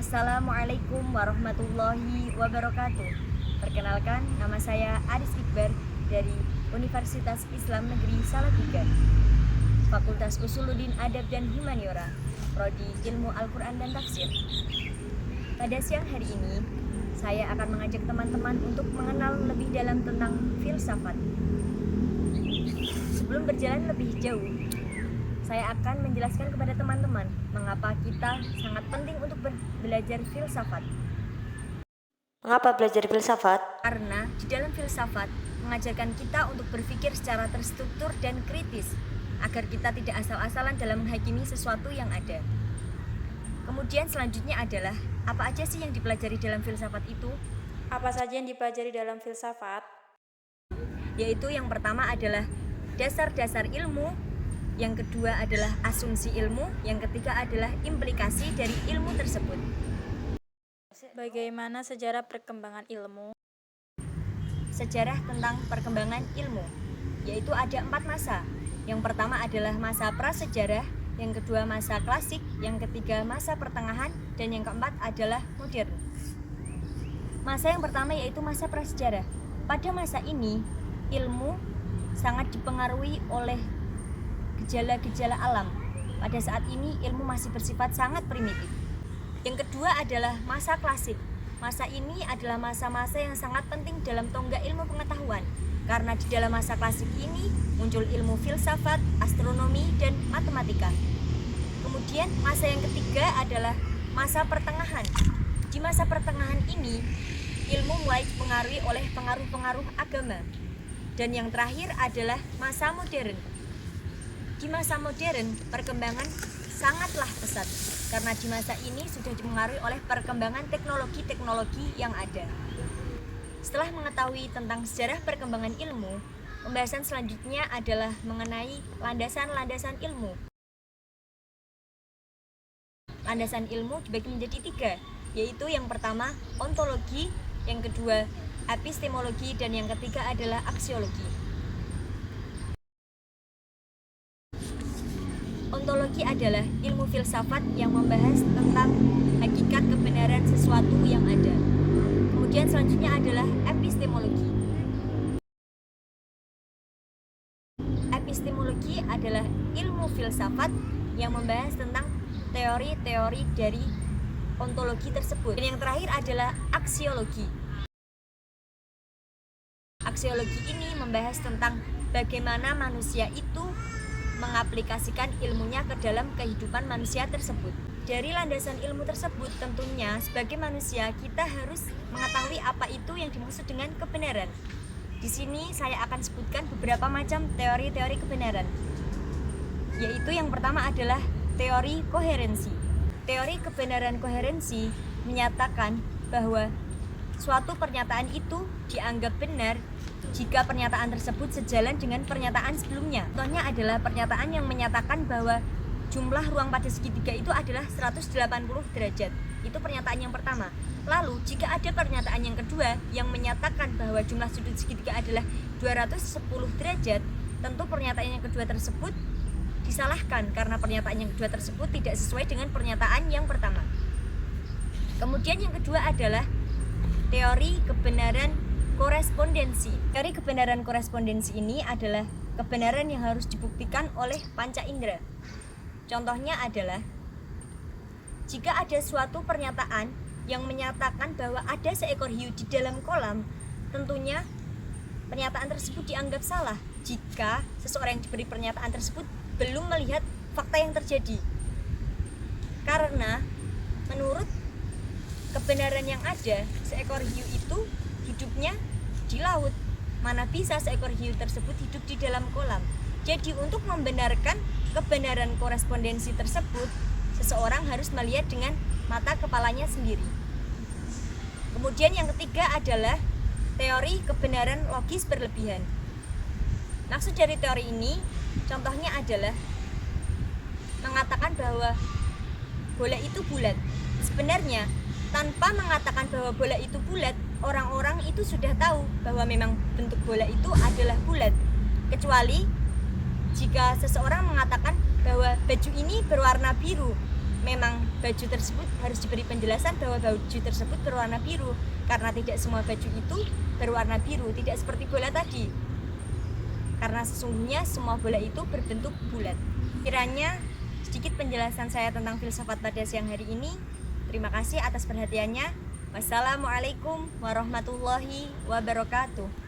Assalamualaikum warahmatullahi wabarakatuh. Perkenalkan, nama saya Aris Iqbar dari Universitas Islam Negeri Salatiga, Fakultas Usuluddin Adab dan Humaniora, Prodi Ilmu Al-Quran dan Tafsir. Pada siang hari ini, saya akan mengajak teman-teman untuk mengenal lebih dalam tentang filsafat. Sebelum berjalan lebih jauh, saya akan menjelaskan kepada teman-teman mengapa kita sangat penting untuk belajar filsafat. Mengapa belajar filsafat? Karena di dalam filsafat mengajarkan kita untuk berpikir secara terstruktur dan kritis, agar kita tidak asal-asalan dalam menghakimi sesuatu yang ada. Kemudian selanjutnya adalah, apa aja sih yang dipelajari dalam filsafat itu? Apa saja yang dipelajari dalam filsafat? Yaitu yang pertama adalah dasar-dasar ilmu, yang kedua adalah asumsi ilmu, yang ketiga adalah implikasi dari ilmu tersebut. Bagaimana sejarah perkembangan ilmu? Sejarah tentang perkembangan ilmu, yaitu ada 4 masa. Yang pertama adalah masa prasejarah, yang kedua masa klasik, yang ketiga masa pertengahan, dan yang keempat adalah modern. Masa yang pertama yaitu masa prasejarah. Pada masa ini, ilmu sangat dipengaruhi oleh gejala-gejala alam. Pada saat ini ilmu masih bersifat sangat primitif. Yang kedua adalah masa klasik. Masa ini adalah masa-masa yang sangat penting dalam tonggak ilmu pengetahuan, karena di dalam masa klasik ini muncul ilmu filsafat, astronomi, dan matematika. Kemudian masa yang ketiga adalah masa pertengahan. Di masa pertengahan ini ilmu mulai dipengaruhi oleh pengaruh-pengaruh agama. Dan yang terakhir adalah masa modern. Di masa modern, perkembangan sangatlah pesat, karena di masa ini sudah dipengaruhi oleh perkembangan teknologi-teknologi yang ada. Setelah mengetahui tentang sejarah perkembangan ilmu, pembahasan selanjutnya adalah mengenai landasan-landasan ilmu. Landasan ilmu dibagi menjadi 3, yaitu yang pertama ontologi, yang kedua epistemologi, dan yang ketiga adalah aksiologi. Ontologi adalah ilmu filsafat yang membahas tentang hakikat kebenaran sesuatu yang ada. Kemudian selanjutnya adalah epistemologi. Epistemologi adalah ilmu filsafat yang membahas tentang teori-teori dari ontologi tersebut. Dan yang terakhir adalah aksiologi. Aksiologi ini membahas tentang bagaimana manusia itu mengaplikasikan ilmunya ke dalam kehidupan manusia tersebut. Dari landasan ilmu tersebut, tentunya sebagai manusia kita harus mengetahui apa itu yang dimaksud dengan kebenaran. Di sini saya akan sebutkan beberapa macam teori-teori kebenaran. Yaitu yang pertama adalah teori koherensi. Teori kebenaran koherensi menyatakan bahwa suatu pernyataan itu dianggap benar jika pernyataan tersebut sejalan dengan pernyataan sebelumnya. Contohnya adalah pernyataan yang menyatakan bahwa jumlah ruang pada segitiga itu adalah 180 derajat. Itu pernyataan yang pertama. Lalu, jika ada pernyataan yang kedua yang menyatakan bahwa jumlah sudut segitiga adalah 210 derajat, tentu pernyataan yang kedua tersebut disalahkan karena pernyataan yang kedua tersebut tidak sesuai dengan pernyataan yang pertama. Kemudian yang kedua adalah teori kebenaran korespondensi. Teori kebenaran korespondensi ini adalah kebenaran yang harus dibuktikan oleh panca indera. Contohnya adalah jika ada suatu pernyataan yang menyatakan bahwa ada seekor hiu di dalam kolam, tentunya pernyataan tersebut dianggap salah jika seseorang yang diberi pernyataan tersebut belum melihat fakta yang terjadi. Karena menurut kebenaran yang ada, seekor hiu itu hidupnya di laut, mana bisa seekor hiu tersebut hidup di dalam kolam. Jadi untuk membenarkan kebenaran korespondensi tersebut, seseorang harus melihat dengan mata kepalanya sendiri. Kemudian yang ketiga adalah teori kebenaran logis berlebihan. Maksud dari teori ini, contohnya adalah mengatakan bahwa bola itu bulat. Sebenarnya tanpa mengatakan bahwa bola itu bulat, orang-orang itu sudah tahu bahwa memang bentuk bola itu adalah bulat. Kecuali jika seseorang mengatakan bahwa baju ini berwarna biru, memang baju tersebut harus diberi penjelasan bahwa baju tersebut berwarna biru, karena tidak semua baju itu berwarna biru, tidak seperti bola tadi. Karena sesungguhnya semua bola itu berbentuk bulat. Kiranya sedikit penjelasan saya tentang filsafat pada siang hari ini. Terima kasih atas perhatiannya. Wassalamualaikum warahmatullahi wabarakatuh.